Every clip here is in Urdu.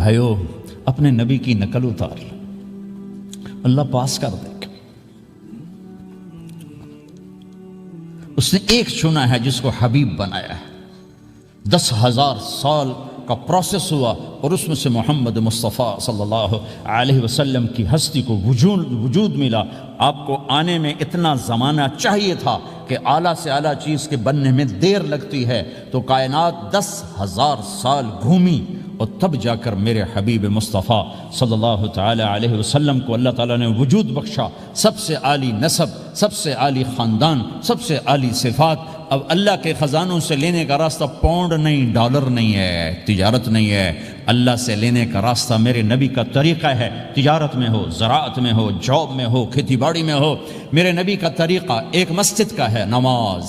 بھائیو اپنے نبی کی نقل اتار لیں، اللہ پاس کر دے گا۔ اس نے ایک چنا ہے جس کو حبیب بنایا ہے، 10,000 سال کا پروسیس ہوا اور اس میں سے محمد مصطفیٰ صلی اللہ علیہ وسلم کی ہستی کو وجود ملا۔ آپ کو آنے میں اتنا زمانہ چاہیے تھا کہ اعلیٰ سے اعلیٰ چیز کے بننے میں دیر لگتی ہے، تو کائنات 10,000 سال گھومی اور تب جا کر میرے حبیب مصطفیٰ صلی اللہ تعالی علیہ وسلم کو اللہ تعالیٰ نے وجود بخشا۔ سب سے عالی نسب، سب سے عالی خاندان، سب سے عالی صفات۔ اب اللہ کے خزانوں سے لینے کا راستہ پاؤنڈ نہیں، ڈالر نہیں ہے، تجارت نہیں ہے، اللہ سے لینے کا راستہ میرے نبی کا طریقہ ہے۔ تجارت میں ہو، زراعت میں ہو، جاب میں ہو، کھیتی باڑی میں ہو، میرے نبی کا طریقہ ایک مسجد کا ہے، نماز،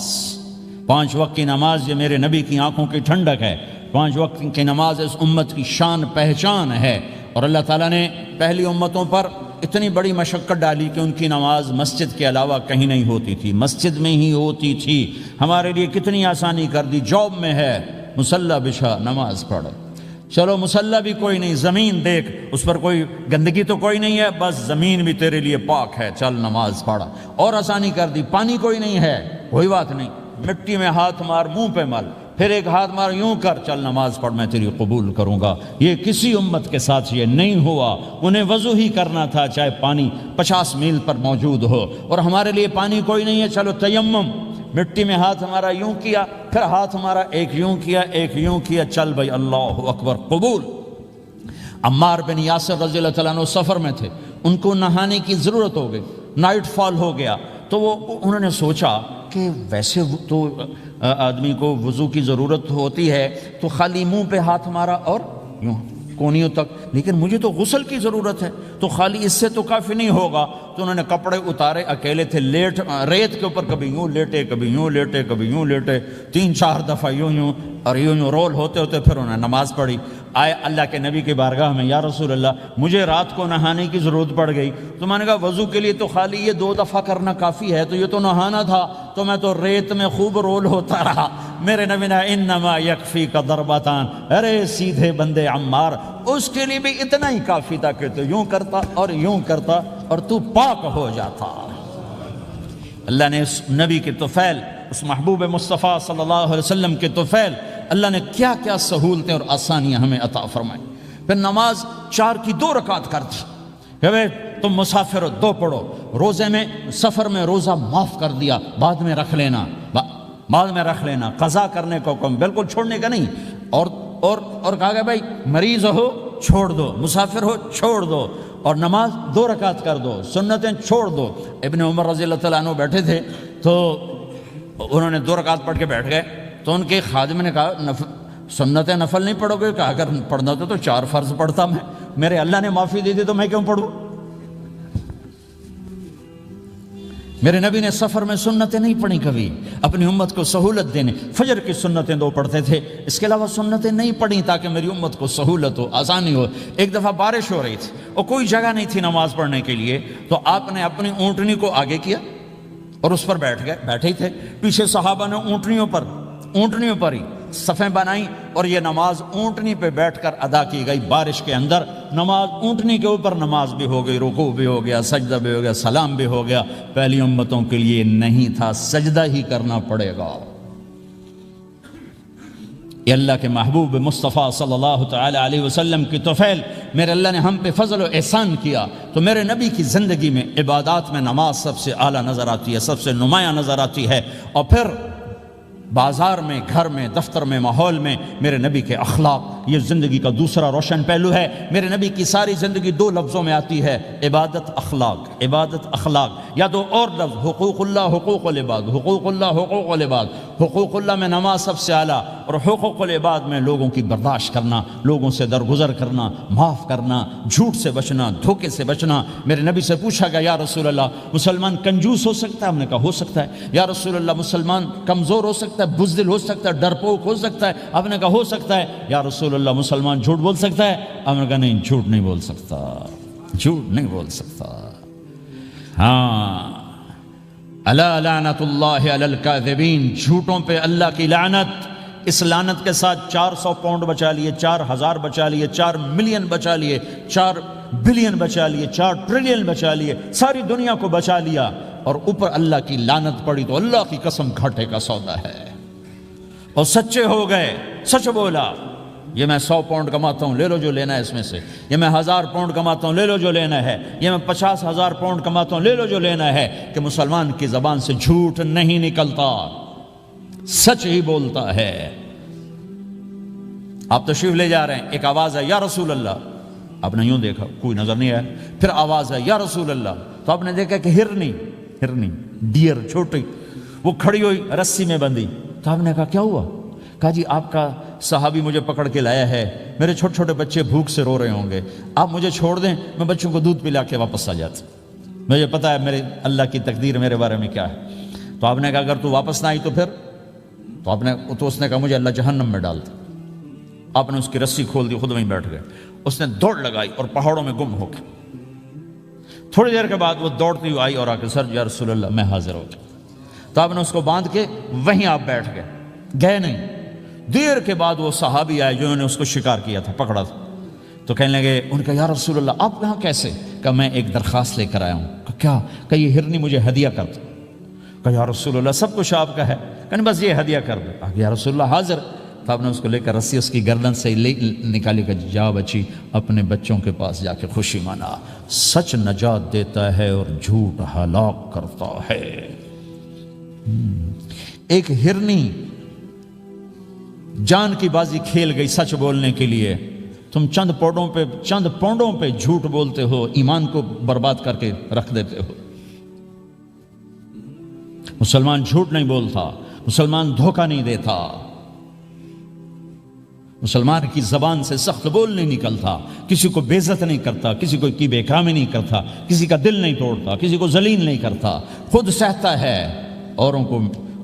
5 وقت کی نماز، یہ میرے نبی کی آنکھوں کی ٹھنڈک ہے۔ 5 وقت کی نماز اس امت کی شان پہچان ہے، اور اللہ تعالیٰ نے پہلی امتوں پر اتنی بڑی مشقت ڈالی کہ ان کی نماز مسجد کے علاوہ کہیں نہیں ہوتی تھی، مسجد میں ہی ہوتی تھی۔ ہمارے لیے کتنی آسانی کر دی، جاب میں ہے مصلی بچھا نماز پڑھ، چلو مصلی بھی کوئی نہیں، زمین دیکھ اس پر کوئی گندگی تو کوئی نہیں ہے، بس زمین بھی تیرے لیے پاک ہے، چل نماز پڑھ۔ اور آسانی کر دی، پانی کوئی نہیں ہے، کوئی بات نہیں، مٹی میں ہاتھ مار، منہ پہ مل، پھر ایک ہاتھ مار، یوں کر، چل نماز پڑھ، میں تیری قبول کروں گا۔ یہ کسی امت کے ساتھ یہ نہیں ہوا، انہیں وضو ہی کرنا تھا چاہے پانی 50 میل پر موجود ہو، اور ہمارے لیے پانی کوئی نہیں ہے، چلو تیمم، مٹی میں ہاتھ ہمارا یوں کیا، پھر ہاتھ ہمارا ایک یوں کیا، ایک یوں کیا، چل بھائی اللہ اکبر قبول۔ عمار بن یاسر رضی اللہ تعالیٰ عنہ سفر میں تھے، ان کو نہانے کی ضرورت ہو گئی، نائٹ فال ہو گیا، تو انہوں نے سوچا کہ ویسے تو آدمی کو وضو کی ضرورت ہوتی ہے تو خالی منہ پہ ہاتھ مارا اور یوں کونیوں تک، لیکن مجھے تو غسل کی ضرورت ہے، تو خالی اس سے تو کافی نہیں ہوگا، تو انہوں نے کپڑے اتارے، اکیلے تھے، ریت کے اوپر کبھی یوں لیٹے، کبھی یوں لیٹے، کبھی یوں لیٹے، 3-4 دفعہ یوں اور یوں رول ہوتے ہوتے پھر انہوں نے نماز پڑھی۔ آئے اللہ کے نبی کی بارگاہ میں، یا رسول اللہ مجھے رات کو نہانے کی ضرورت پڑ گئی، تو میں نے کہا وضو کے لیے تو خالی یہ 2 دفعہ کرنا کافی ہے، تو یہ تو نہانا تھا، تو میں تو ریت میں خوب رول ہوتا رہا۔ میرے نبی نے انما یکفیک ضربتان، ارے سیدھے بندے عمار، اس کے لیے بھی اتنا ہی کافی تھا کہ تو یوں کرتا اور یوں کرتا اور تو پاک ہو جاتا۔ اللہ نے اس نبی کے طفیل، اس محبوب مصطفیٰ صلی اللہ علیہ وسلم کے طفیل، اللہ نے کیا کیا سہولتیں اور آسانیاں ہمیں عطا فرمائیں۔ پھر نماز 4 کی 2 رکعت کر دی کہ بھئی تم مسافر ہو 2 پڑھو، روزے میں سفر میں روزہ معاف کر دیا، بعد میں رکھ لینا، بعد میں رکھ لینا، قضا کرنے کو حکم، بالکل چھوڑنے کا نہیں، اور کہا کہ بھائی مریض ہو چھوڑ دو، مسافر ہو چھوڑ دو، اور نماز 2 رکعت کر دو، سنتیں چھوڑ دو۔ ابن عمر رضی اللہ تعالیٰ عنہ بیٹھے تھے تو انہوں نے 2 رکعت پڑھ کے بیٹھ گئے، تو ان کے خادم نے کہا سنتیں نفل نہیں پڑھو گے؟ کہا اگر پڑھنا ہوتا تو 4 فرض پڑھتا میں، میرے اللہ نے معافی دے دی تو میں کیوں پڑھوں؟ میرے نبی نے سفر میں سنتیں نہیں پڑھی کبھی، اپنی امت کو سہولت دینے، فجر کی سنتیں 2 پڑھتے تھے، اس کے علاوہ سنتیں نہیں پڑھی تاکہ میری امت کو سہولت ہو، آسانی ہو۔ ایک دفعہ بارش ہو رہی تھی اور کوئی جگہ نہیں تھی نماز پڑھنے کے لیے، تو آپ نے اپنی اونٹنی کو آگے کیا اور اس پر بیٹھ گئے، بیٹھے ہی تھے، پیچھے صحابہ نے اونٹنیوں پر ہی صفیں بنائیں، اور یہ نماز اونٹنی پہ بیٹھ کر ادا کی گئی بارش کے اندر۔ نماز اونٹنی کے اوپر نماز بھی ہو گئی، رکوع بھی ہو گیا، سجدہ بھی ہو گیا، سلام بھی ہو گیا۔ پہلی امتوں کے لیے نہیں تھا، سجدہ ہی کرنا پڑے گا۔ یہ اللہ کے محبوب مصطفیٰ صلی اللہ تعالی علیہ وسلم کی طفیل، میرے اللہ نے ہم پہ فضل و احسان کیا، تو میرے نبی کی زندگی میں عبادات میں نماز سب سے اعلیٰ نظر آتی ہے، سب سے نمایاں نظر آتی ہے۔ اور پھر بازار میں، گھر میں، دفتر میں، ماحول میں میرے نبی کے اخلاق، یہ زندگی کا دوسرا روشن پہلو ہے۔ میرے نبی کی ساری زندگی 2 لفظوں میں آتی ہے، عبادت اخلاق، عبادت اخلاق، یا 2 اور لفظ، حقوق اللہ، حقوق العباد، حقوق اللہ، حقوق العباد۔ حقوق اللہ میں نماز سب سے اعلیٰ، اور حقوق العباد میں لوگوں کی برداشت کرنا، لوگوں سے درگزر کرنا، معاف کرنا، جھوٹ سے بچنا، دھوکے سے بچنا۔ میرے نبی سے پوچھا گیا یا رسول اللہ مسلمان کنجوس ہو سکتا ہے؟ ہم نے کہا ہو سکتا ہے۔ یا رسول اللہ مسلمان کمزور ہو سکتا ہے، بزدل ہو سکتا ہے، ڈرپوک ہو سکتا ہے؟ آپ نے کہا ہو سکتا ہے۔ یا رسول اللہ مسلمان جھوٹ بول سکتا ہے؟ آپ نے کہا نہیں، جھوٹ نہیں بول سکتا، جھوٹ نہیں بول سکتا۔ ہاں، الا لعنت اللہ علی الکاذبین، جھوٹوں پہ اللہ کی لعنت۔ اس لعنت کے ساتھ 400 پاؤنڈ بچا لیے، 4000 بچا لیے، 4 ملین بچا لیے، 4 بلین بچا لیے، 4 ٹریلین بچا لیے، ساری دنیا کو بچا لیا، اور اوپر اللہ کی لعنت پڑی تو اللہ کی قسم گھاٹے کا سودا ہے۔ اور سچے ہو گئے، سچ بولا، یہ میں 100 پاؤنڈ کماتا ہوں، لے لو جو لینا ہے اس میں سے، یہ میں 1000 پاؤنڈ کماتا ہوں، لے لو جو لینا ہے، یہ میں 50,000 پاؤنڈ کماتا ہوں، لے لو جو لینا ہے، کہ مسلمان کی زبان سے جھوٹ نہیں نکلتا، سچ ہی بولتا ہے۔ آپ تشریف لے جا رہے ہیں، ایک آواز ہے یا رسول اللہ، آپ نے یوں دیکھا کوئی نظر نہیں آیا، پھر آواز ہے یا رسول اللہ، تو آپ نے دیکھا کہ ہرنی ڈیر چھوٹی وہ کھڑی ہوئی رسی میں بندھی، تو آپ نے کہا کیا ہوا؟ کہا جی آپ کا صحابی مجھے پکڑ کے لایا ہے، میرے چھوٹے چھوٹے بچے بھوک سے رو رہے ہوں گے، آپ مجھے چھوڑ دیں، میں بچوں کو دودھ پلا کے واپس آ جاتا، مجھے پتا ہے میرے اللہ کی تقدیر میرے بارے میں کیا ہے۔ تو آپ نے کہا اگر تو واپس نہ آئی تو پھر؟ تو اس نے کہا مجھے اللہ جہنم میں ڈال دے۔ آپ نے اس کی رسی کھول دی، خود وہیں بیٹھ گئے، اس نے دوڑ لگائی اور پہاڑوں میں گم ہو گئے۔ تھوڑی دیر کے بعد وہ دوڑتی ہوئی آئی اور آ کے سر یا رسول اللہ میں حاضر ہو گیا، تو آپ نے اس کو باندھ کے وہیں آپ بیٹھ گئے نہیں۔ دیر کے بعد وہ صحابی آئے جنہوں نے اس کو شکار کیا تھا، پکڑا تھا، تو کہنے لگے، ان کا یا رسول اللہ آپ یہاں کیسے؟ کہ میں ایک درخواست لے کر آیا ہوں۔ کہ کیا؟ کہ یہ ہرنی مجھے ہدیہ کر دو۔ کہ یا رسول اللہ سب کچھ آپ کا ہے، کہ بس یہ ہدیہ کر دو۔ کہ یا رسول اللہ حاضر۔ تو آپ نے اس کو لے کر رسی اس کی گردن سے نکالی کہ جا بچی اپنے بچوں کے پاس جا کے خوشی منا، سچ نجات دیتا ہے اور جھوٹ ہلاک کرتا ہے۔ ایک ہرنی جان کی بازی کھیل گئی سچ بولنے کے لیے، تم چند پونڈوں پہ جھوٹ بولتے ہو، ایمان کو برباد کر کے رکھ دیتے ہو۔ مسلمان جھوٹ نہیں بولتا، مسلمان دھوکہ نہیں دیتا، مسلمان کی زبان سے سخت بول نہیں نکلتا، کسی کو بے عزت نہیں کرتا، کسی کو کی بے اکرامی نہیں کرتا، کسی کا دل نہیں توڑتا، کسی کو ذلیل نہیں کرتا، خود سہتا ہے،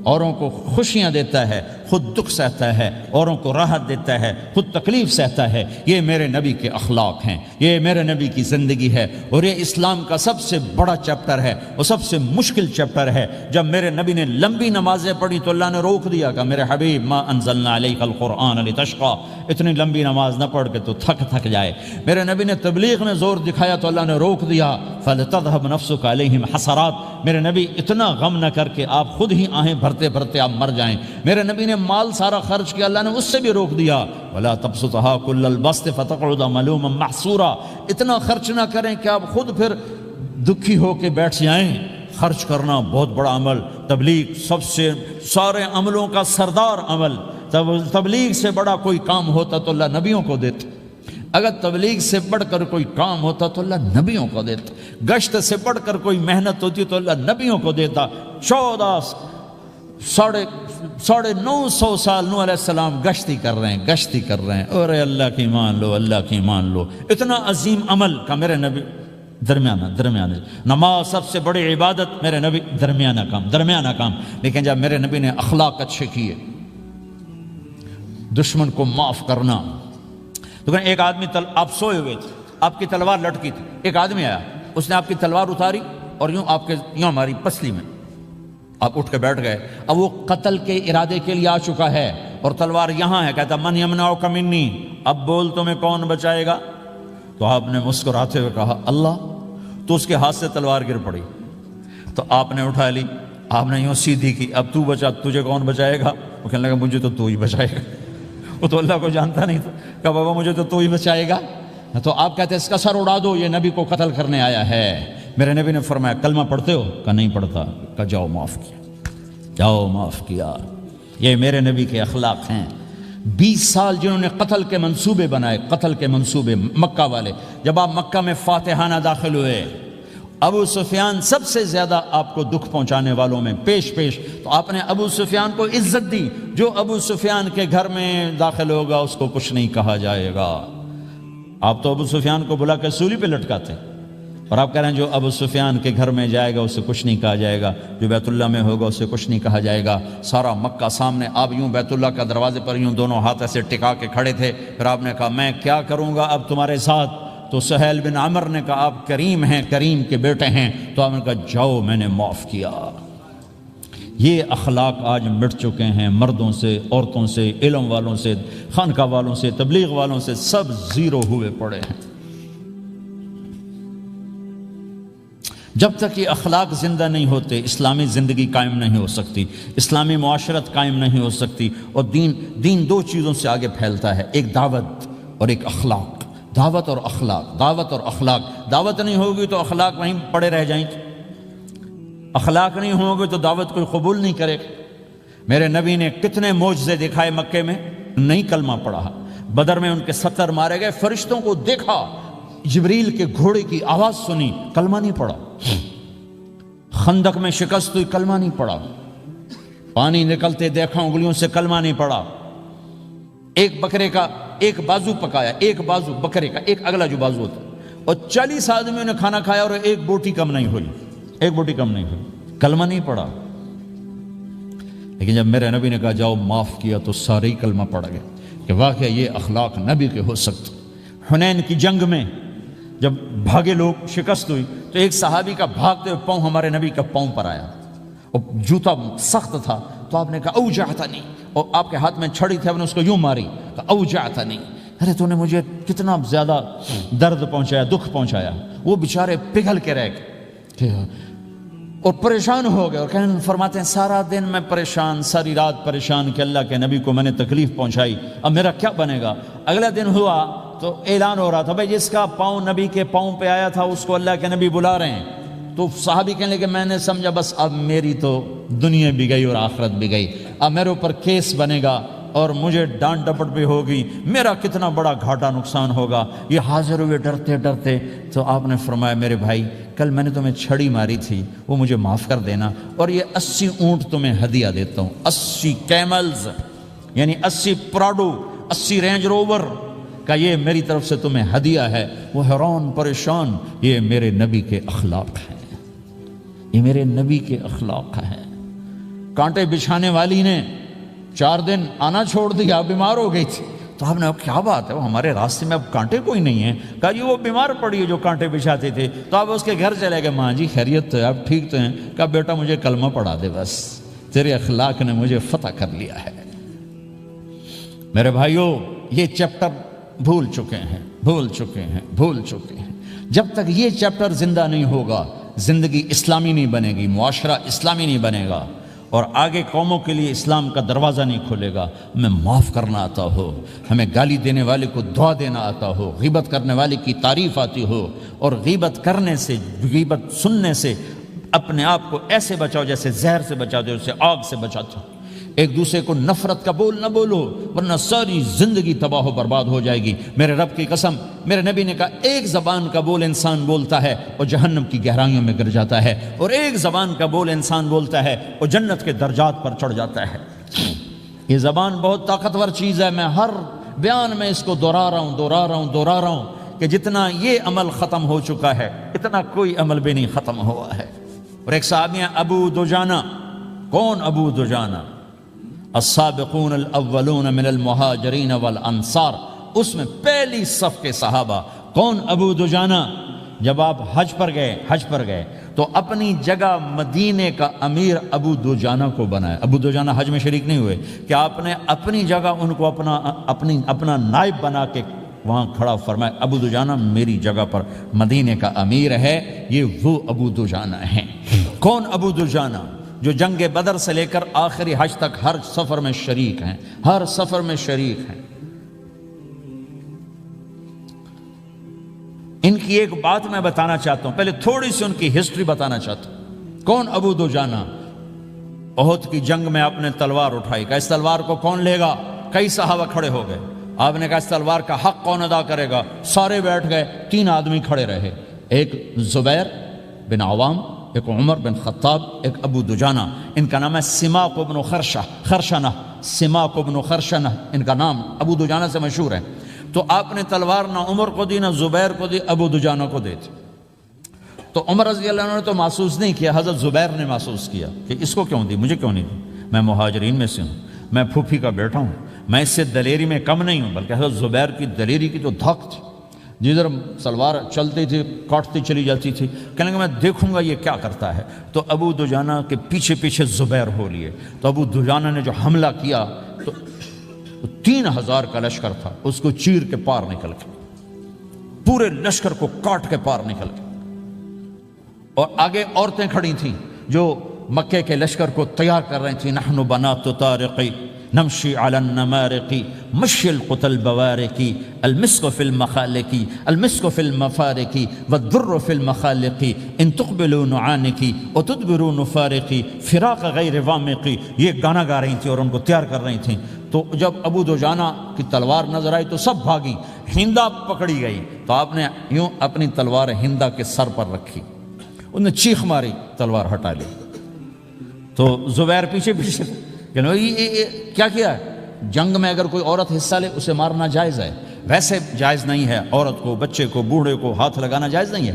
اوروں کو خوشیاں دیتا ہے، خود دکھ سہتا ہے، اوروں کو راحت دیتا ہے، خود تکلیف سہتا ہے۔ یہ میرے نبی کے اخلاق ہیں، یہ میرے نبی کی زندگی ہے، اور یہ اسلام کا سب سے بڑا چیپٹر ہے اور سب سے مشکل چیپٹر ہے۔ جب میرے نبی نے لمبی نمازیں پڑھی تو اللہ نے روک دیا کہ میرے حبیب ما انزلنا علیک القرآن لتشقى، اتنی لمبی نماز نہ پڑھ کے تو تھک جائے۔ میرے نبی نے تبلیغ میں زور دکھایا تو اللہ نے روک دیا، فلتذهب نفسك علیہم حسرات، میرے نبی اتنا غم نہ کر کے آپ خود ہی آہیں بھرتے بھرتے آپ مر جائیں۔ میرے نبی نے مال سارا خرچ کیا، اللہ نے اس سے بھی روک دیا، ولا تبسطها كل البسط فتقعد ملوما محسورا، اتنا خرچ نہ کریں کہ آپ خود پھر دکھی ہو کے بیٹھ جائیں۔ خرچ کرنا بہت بڑا عمل، تبلیغ سب سے سارے عملوں کا سردار عمل، تبلیغ سے بڑا کوئی کام ہوتا تو اللہ نبیوں کو دیتا، اگر تبلیغ سے بڑھ کر کوئی کام ہوتا تو اللہ نبیوں کو دیتا، گشت سے بڑھ کر کوئی محنت ہوتی تو اللہ نبیوں کو دیتا۔ 950 سال نوح علیہ السلام گشتی کر رہے ہیں، اور اللہ کی مان لو، اللہ کی مان لو، اتنا عظیم عمل کا میرے نبی درمیانہ نماز سب سے بڑی عبادت، میرے نبی درمیانہ کام، لیکن جب میرے نبی نے اخلاق اچھے کیے، دشمن کو معاف کرنا، تو ایک آدمی آپ سوئے ہوئے تھے، آپ کی تلوار لٹکی تھی، ایک آدمی آیا، اس نے آپ کی تلوار اتاری اور یوں ہماری پسلی میں، آپ اٹھ کے بیٹھ گئے، اب وہ قتل کے ارادے کے لیے آ چکا ہے اور تلوار یہاں ہے، کہتا من یمنعک منی، اب بول تمہیں کون بچائے گا؟ تو آپ نے مسکراتے ہوئے کہا اللہ، تو اس کے ہاتھ سے تلوار گر پڑی، تو آپ نے اٹھا لی، آپ نے یوں سیدھی کی، اب تو بچا، تجھے کون بچائے گا؟ وہ کہنے لگا مجھے تو ہی بچائے گا، وہ تو اللہ کو جانتا نہیں تھا، کہا بابا مجھے تو ہی بچائے گا۔ تو آپ کہتے ہیں اس کا سر اڑا دو، یہ نبی کو قتل کرنے آیا ہے۔ میرے نبی نے فرمایا کلمہ پڑھتے ہو؟ کہا نہیں پڑھتا۔ کہا جاؤ معاف کیا۔ یہ میرے نبی کے اخلاق ہیں۔ 20 سال جنہوں نے قتل کے منصوبے مکہ والے، جب آپ مکہ میں فاتحانہ داخل ہوئے، ابو سفیان سب سے زیادہ آپ کو دکھ پہنچانے والوں میں پیش تو آپ نے ابو سفیان کو عزت دی، جو ابو سفیان کے گھر میں داخل ہوگا اس کو کچھ نہیں کہا جائے گا۔ آپ تو ابو سفیان کو بلا کے سولی پہ لٹکاتے، اور آپ کہہ رہے ہیں جو ابو سفیان کے گھر میں جائے گا اسے کچھ نہیں کہا جائے گا، جو بیت اللہ میں ہوگا اسے کچھ نہیں کہا جائے گا۔ سارا مکہ سامنے، آپ یوں بیت اللہ کا دروازے پر یوں دونوں ہاتھ ایسے ٹکا کے کھڑے تھے، پھر آپ نے کہا میں کیا کروں گا اب تمہارے ساتھ؟ تو سہیل بن عمر نے کہا آپ کریم ہیں، کریم کے بیٹے ہیں، تو آپ نے کہا جاؤ میں نے معاف کیا۔ یہ اخلاق آج مٹ چکے ہیں، مردوں سے، عورتوں سے، علم والوں سے، خانقاہ والوں سے، تبلیغ والوں سے، سب زیرو ہوئے پڑے ہیں۔ جب تک یہ اخلاق زندہ نہیں ہوتے اسلامی زندگی قائم نہیں ہو سکتی، اسلامی معاشرت قائم نہیں ہو سکتی، اور دین دو چیزوں سے آگے پھیلتا ہے، ایک دعوت اور ایک اخلاق۔ دعوت اور اخلاق، دعوت اور اخلاق۔ دعوت نہیں ہوگی تو اخلاق وہیں پڑے رہ جائیں گے، اخلاق نہیں ہوں گے تو دعوت کوئی قبول نہیں کرے گا۔ میرے نبی نے کتنے معجزے دکھائے مکے میں، نہیں کلمہ پڑھا۔ بدر میں ان کے 70 مارے گئے، فرشتوں کو دیکھا، جبریل کے گھوڑے کی آواز سنی، کلمہ نہیں پڑھا۔ خندق میں شکست ہوئی، کلمہ نہیں پڑھا۔ پانی نکلتے دیکھا، انگلیوں سے کلمہ نہیں پڑھا۔ ایک بکرے کا ایک بازو پکایا، ایک بازو بکرے کا، ایک اگلا جو بازو ہوتا، اور 40 آدمیوں نے کھانا کھایا اور ایک بوٹی کم نہیں ہوئی، ایک بوٹی کم نہیں ہوئی، کلمہ نہیں پڑھا۔ لیکن جب میرے نبی نے کہا جاؤ معاف کیا تو سارے ہی کلمہ پڑھ گئے کہ واقعہ یہ اخلاق نبی کے ہو سکتے۔ حنین کی جنگ میں جب بھاگے لوگ، شکست ہوئی، تو ایک صحابی کا بھاگتے ہوئے پاؤں ہمارے نبی کا پاؤں پر آیا، اور جوتا سخت تھا، تو آپ نے کہا اوجعتنی، اور آپ کے ہاتھ میں چھڑی تھی، آپ نے اس کو یوں ماری، کہا اوجعتنی، ارے تو نے مجھے کتنا زیادہ درد پہنچایا، دکھ پہنچایا۔ وہ بیچارے پگھل کے رہ گئے اور پریشان ہو گئے، اور فرماتے ہیں سارا دن میں پریشان، ساری رات پریشان کہ اللہ کے نبی کو میں نے تکلیف پہنچائی، اب میرا کیا بنے گا۔ اگلا دن ہوا تو اعلان ہو رہا تھا بھائی جس کا پاؤں نبی کے پاؤں پہ آیا تھا اس کو اللہ کے نبی بلا رہے ہیں۔ تو صحابی کہنے لگے میں نے سمجھا بس اب میری تو دنیا بھی گئی اور آخرت بھی گئی، اب میرے اوپر کیس بنے گا اور مجھے ڈانٹ ڈپٹ بھی ہوگی، میرا کتنا بڑا گھاٹا نقصان ہوگا۔ یہ حاضر ہوئے ڈرتے ڈرتے، تو آپ نے فرمایا میرے بھائی کل میں نے تمہیں چھڑی ماری تھی، وہ مجھے معاف کر دینا، اور یہ 80 اونٹ تمہیں ہدیہ دیتا ہوں، 80 کیملز یعنی 80 پراڈو، 80 رینج روور کا یہ میری طرف سے تمہیں ہدیہ ہے۔ وہ حیران پریشان، یہ میرے نبی کے اخلاق ہیں، یہ میرے نبی کے اخلاق ہیں۔ کانٹے بچھانے والی نے 4 دن آنا چھوڑ دیا، بیمار ہو گئی تھی، تو آپ نے کیا بات ہے، وہ ہمارے راستے میں اب کانٹے کوئی نہیں ہیں، کہا جی وہ بیمار پڑی ہے جو کانٹے بچھاتے تھے، تو آپ اس کے گھر چلے گئے، ماں جی خیریت تو ہے، آپ ٹھیک تو ہیں، کہا بیٹا مجھے کلمہ پڑھا دے، بس تیرے اخلاق نے مجھے فتح کر لیا ہے۔ میرے بھائیوں یہ چیپٹر بھول چکے ہیں، بھول چکے ہیں، بھول چکے ہیں۔ جب تک یہ چیپٹر زندہ نہیں ہوگا زندگی اسلامی نہیں بنے گی، معاشرہ اسلامی نہیں بنے گا، اور آگے قوموں کے لیے اسلام کا دروازہ نہیں کھلے گا۔ ہمیں معاف کرنا آتا ہو، ہمیں گالی دینے والے کو دعا دینا آتا ہو، غیبت کرنے والے کی تعریف آتی ہو، اور غیبت کرنے سے، غیبت سننے سے اپنے آپ کو ایسے بچاؤ جیسے زہر سے بچاتے ہو، اسے آگ سے بچاتے ہو۔ ایک دوسرے کو نفرت کا بول نہ بولو ورنہ ساری زندگی تباہ و برباد ہو جائے گی۔ میرے رب کی قسم، میرے نبی نے کہا ایک زبان کا بول انسان بولتا ہے اور جہنم کی گہرائیوں میں گر جاتا ہے، اور ایک زبان کا بول انسان بولتا ہے اور جنت کے درجات پر چڑھ جاتا ہے۔ یہ زبان بہت طاقتور چیز ہے، میں ہر بیان میں اس کو دہرا رہا ہوں کہ جتنا یہ عمل ختم ہو چکا ہے اتنا کوئی عمل بھی نہیں ختم ہوا ہے۔ اور ایک صحابی ہیں ابو دجانہ۔ کون ابو دجانہ؟ السابقون الاولون من المہاجرین والانصار، اس میں پہلی صف کے صحابہ۔ کون ابو دجانہ؟ جب آپ حج پر گئے تو اپنی جگہ مدینے کا امیر ابو دجانہ کو بنایا۔ ابو دجانہ حج میں شریک نہیں ہوئے کہ آپ نے اپنی جگہ ان کو اپنا نائب بنا کے وہاں کھڑا فرمایا ابو دجانہ میری جگہ پر مدینے کا امیر ہے، یہ وہ ابو دجانہ ہیں۔ کون ابو دجانہ؟ جو جنگ بدر سے لے کر آخری حج تک ہر سفر میں شریک ہیں، ہر سفر میں شریک ہیں۔ ان کی ایک بات میں بتانا چاہتا ہوں، پہلے تھوڑی سی ان کی ہسٹری بتانا چاہتا ہوں۔ کون ابو دجانہ؟ احد کی جنگ میں آپ نے تلوار اٹھائی، کہ اس تلوار کو کون لے گا؟ کئی صحابہ کھڑے ہو گئے۔ آپ نے کہا اس تلوار کا حق کون ادا کرے گا؟ سارے بیٹھ گئے، 3 آدمی کھڑے رہے، ایک زبیر بن عوام، ایک عمر بن خطاب، ایک ابو دجانہ۔ ان کا نام ہے سماک بن خرشنہ، سماک بن خرشنہ ان کا نام ابو دجانہ سے مشہور ہے۔ تو آپ نے تلوار نہ عمر کو دی، نہ زبیر کو دی، ابو دجانہ کو دی تھی۔ تو عمر رضی اللہ عنہ نے تو محسوس نہیں کیا، حضرت زبیر نے محسوس کیا کہ اس کو کیوں دی، مجھے کیوں نہیں دی؟ میں مہاجرین میں سے ہوں، میں پھوپھی کا بیٹا ہوں، میں اس سے دلیری میں کم نہیں ہوں، بلکہ حضرت زبیر کی دلیری کی تو دھک تھی۔ جدھر سلوار چلتی تھی کاٹتی چلی جاتی تھی، کہنے لگا میں دیکھوں گا یہ کیا کرتا ہے۔ تو ابو دجانہ کے پیچھے پیچھے زبیر ہو لیے، تو ابو دجانہ نے جو حملہ کیا تو 3000 کا لشکر تھا، اس کو چیر کے پار نکل کے، پورے لشکر کو کاٹ کے پار نکل کے، اور آگے عورتیں کھڑی تھیں جو مکے کے لشکر کو تیار کر رہی تھیں۔ نحن بنات طارقی نمشی علی النمارقی مشی القتل بوارقی المسک فی المخالقی المسک فی المفارقی والدر فی المخالقی ان تقبلوا نعانقی وتدبروا نفارقی فراق غیر وامقی، یہ گانا گا رہی تھیں اور ان کو تیار کر رہی تھیں۔ تو جب ابو دجانہ کی تلوار نظر آئی تو سب بھاگی، ہندا پکڑی گئی تو آپ نے یوں اپنی تلوار ہندا کے سر پر رکھی، انہوں نے چیخ ماری، تلوار ہٹا لی۔ تو زبیر پیچھے پیچھے کہ یہ کیا کیا ہے؟ جنگ میں اگر کوئی عورت حصہ لے اسے مارنا جائز ہے، ویسے جائز نہیں ہے، عورت کو، بچے کو، بوڑھے کو ہاتھ لگانا جائز نہیں ہے۔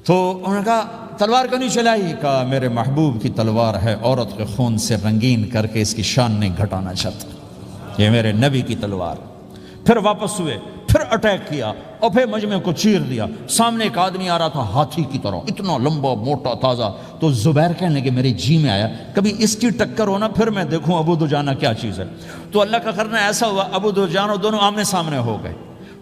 تو انہوں نے کہا تلوار کیوں نہیں چلائی؟ کہا میرے محبوب کی تلوار ہے، عورت کے خون سے رنگین کر کے اس کی شان نہیں گھٹانا چاہتا، یہ میرے نبی کی تلوار۔ پھر واپس ہوئے، پھر اٹیک کیا اور پھر مجمع کو چیر دیا۔ سامنے ایک آدمی آ رہا تھا ہاتھی کی طرح، اتنا لمبا موٹا تازہ۔ تو زبیر کہنے لگے میرے جی میں آیا کبھی اس کی ٹکر ہونا، پھر میں دیکھوں ابو دجانہ کیا چیز ہے۔ تو اللہ کا کرنا ایسا ہوا، ابو دجانہ دونوں آمنے سامنے ہو گئے۔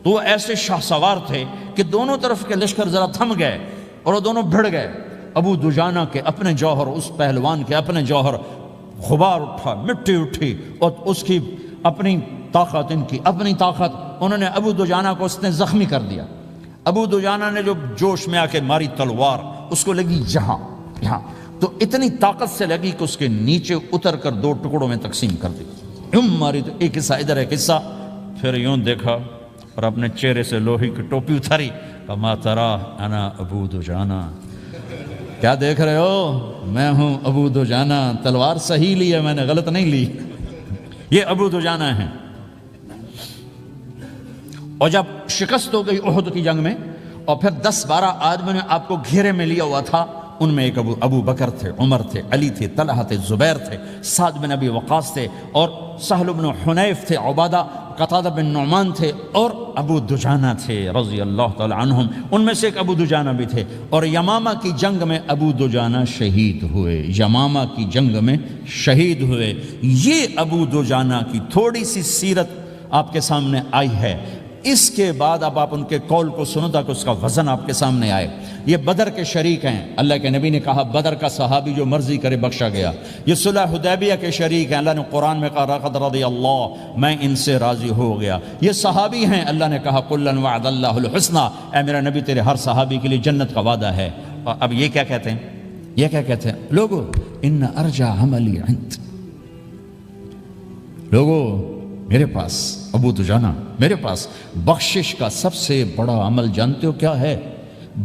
تو وہ ایسے شاہ سوار تھے کہ دونوں طرف کے لشکر ذرا تھم گئے اور وہ دونوں بھڑ گئے۔ ابو دجانہ کے اپنے جوہر، اس پہلوان کے اپنے جوہر، غبار اٹھا، مٹی اٹھی، اور اس کی اپنی طاقت، ان کی اپنی طاقت، انہوں نے ابو دجانہ کو اس نے زخمی کر دیا۔ ابو دجانہ نے جو جوش میں آ کے ماری تلوار، اس کو لگی یہاں، تو اتنی طاقت سے لگی کہ اس کے نیچے اتر کر 2 ٹکڑوں میں تقسیم کر دی۔ یوں ماری تو ایک حصہ ادھر، ایک حصہ، پھر یوں دیکھا اور اپنے چہرے سے لوہی کی ٹوپی اتاری، کما ترا انا ابو دجانہ، کیا دیکھ رہے ہو؟ میں ہوں ابو دجانہ، تلوار صحیح لی ہے میں نے، غلط نہیں لی۔ یہ ابو دجانہ ہیں۔ اور جب شکست ہو گئی احد کی جنگ میں، اور پھر 10-12 آدمیوں نے آپ کو گھیرے میں لیا ہوا تھا، ان میں ایک ابو بکر تھے، عمر تھے، علی تھے، طلحہ تھے، زبیر تھے، سعد بن ابی وقاص تھے، اور سہل بن حنیف تھے، عبادہ قتادہ بن نعمان تھے، اور ابو دجانہ تھے رضی اللہ تعالی عنہم۔ ان میں سے ایک ابو دجانہ بھی تھے، اور یمامہ کی جنگ میں ابو دجانہ شہید ہوئے، یمامہ کی جنگ میں شہید ہوئے۔ یہ ابو دجانہ کی تھوڑی سی سیرت آپ کے سامنے آئی ہے۔ اس کے بعد اب آپ ان کے قول کو سنو تاکہ اس کا وزن آپ کے سامنے آئے۔ یہ بدر کے شریک ہیں، اللہ کے نبی نے کہا بدر کا صحابی جو مرضی کرے بخشا گیا۔ یہ صلح حدیبیہ کے شریک ہیں، اللہ نے قرآن میں کہا لقد رضی اللہ، میں ان سے راضی ہو گیا۔ یہ صحابی ہیں، اللہ نے کہا کلا وعد اللہ الحسنی، اے میرا نبی تیرے ہر صحابی کے لیے جنت کا وعدہ ہے۔ اور اب یہ کیا کہتے ہیں؟ یہ کیا کہتے ہیں لوگو؟ ان ارجع عملی عند، لوگو میرے پاس، ابو دجانہ میرے پاس بخشش کا سب سے بڑا عمل جانتے ہو کیا ہے؟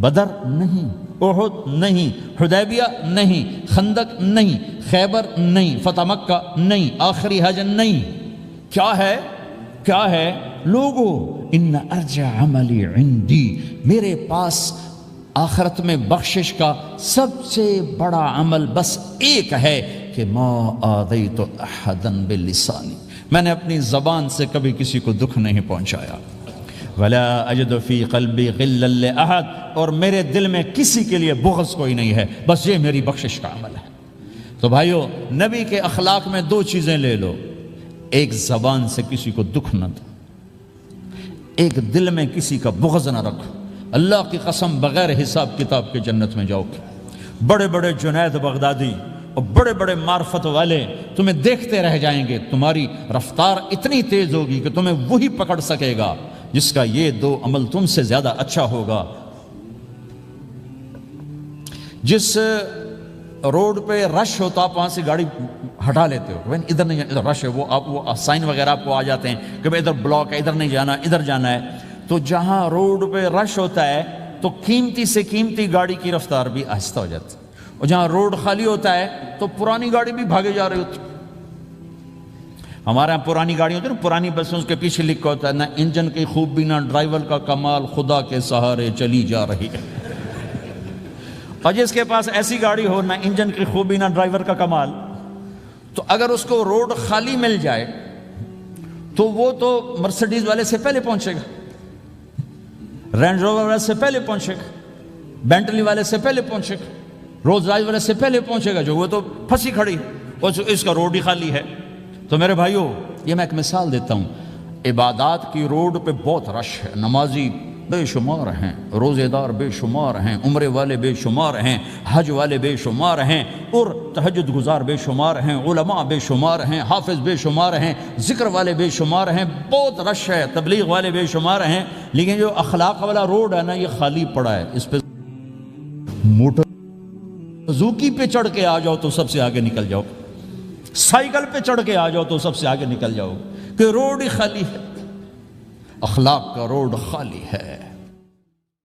بدر نہیں، احد نہیں، حدیبیہ نہیں، خندق نہیں، خیبر نہیں، فتح مکہ نہیں، آخری حج نہیں، کیا ہے؟ کیا ہے لوگو؟ ان ارجع عملی عندی، میرے پاس آخرت میں بخشش کا سب سے بڑا عمل بس ایک ہے کہ ما آذیت احدا بلسانی، میں نے اپنی زبان سے کبھی کسی کو دکھ نہیں پہنچایا۔ ولا اجد فی قلبی غلا لاحد، اور میرے دل میں کسی کے لیے بغض کوئی نہیں ہے، بس یہ میری بخشش کا عمل ہے۔ تو بھائیو، نبی کے اخلاق میں 2 چیزیں لے لو، ایک زبان سے کسی کو دکھ نہ دو، ایک دل میں کسی کا بغض نہ رکھو۔ اللہ کی قسم بغیر حساب کتاب کے جنت میں جاؤ گے۔ بڑے بڑے جنید بغدادی اور بڑے بڑے معرفت والے تمہیں دیکھتے رہ جائیں گے، تمہاری رفتار اتنی تیز ہوگی کہ تمہیں وہی پکڑ سکے گا جس کا یہ 2 عمل تم سے زیادہ اچھا ہوگا۔ جس روڈ پہ رش ہوتا آپ وہاں سے گاڑی ہٹا لیتے ہو، ادھر نہیں جانا، ادھر رش ہے، وہ سائن وغیرہ آپ کو آ جاتے ہیں کہ ادھر بلاک ہے، ادھر نہیں جانا، ادھر جانا ہے۔ تو جہاں روڈ پہ رش ہوتا ہے تو قیمتی سے قیمتی گاڑی کی رفتار بھی آہستہ ہو جاتی ہے، اور جہاں روڈ خالی ہوتا ہے تو پرانی گاڑی بھی بھاگے جا رہی ہوتی۔ ہمارے یہاں پرانی گاڑی ہوتی ہے نا، پرانی بسوں کے پیچھے لکھا ہوتا ہے نہ انجن کی خوبی نہ ڈرائیور کا کمال، خدا کے سہارے چلی جا رہی ہے۔ اور جس کے پاس ایسی گاڑی ہو، نہ انجن کی خوبی نہ ڈرائیور کا کمال، تو اگر اس کو روڈ خالی مل جائے تو وہ تو مرسڈیز والے سے پہلے پہنچے گا۔ رینج روور والے سے پہلے پہنچے گا، بینٹلی والے سے پہلے پہنچے گا، رولز رائس والے سے پہلے پہنچے گا، جو وہ تو پھنسی کھڑی اور اس کا روڈ ہی خالی ہے۔ تو میرے بھائیو، یہ میں ایک مثال دیتا ہوں، عبادات کی روڈ پہ بہت رش ہے، نمازی بے شمار ہیں، روزے دار بے شمار ہیں، عمرے والے بے شمار ہیں، حج والے بے شمار ہیں، اور تہجد گزار بے شمار ہیں، علماء بے شمار ہیں، حافظ بے شمار ہیں، ذکر والے بے شمار ہیں، بہت رش ہے، تبلیغ والے بے شمار ہیں، لیکن جو اخلاق والا روڈ ہے نا، یہ خالی پڑا ہے۔ اس پہ موٹر زوکی پہ چڑھ کے آ جاؤ تو سب سے آگے نکل جاؤ، سائیکل پہ چڑھ کے آ جاؤ تو سب سے آگے نکل جاؤ، کہ روڈ ہی خالی ہے، اخلاق کا روڈ خالی ہے۔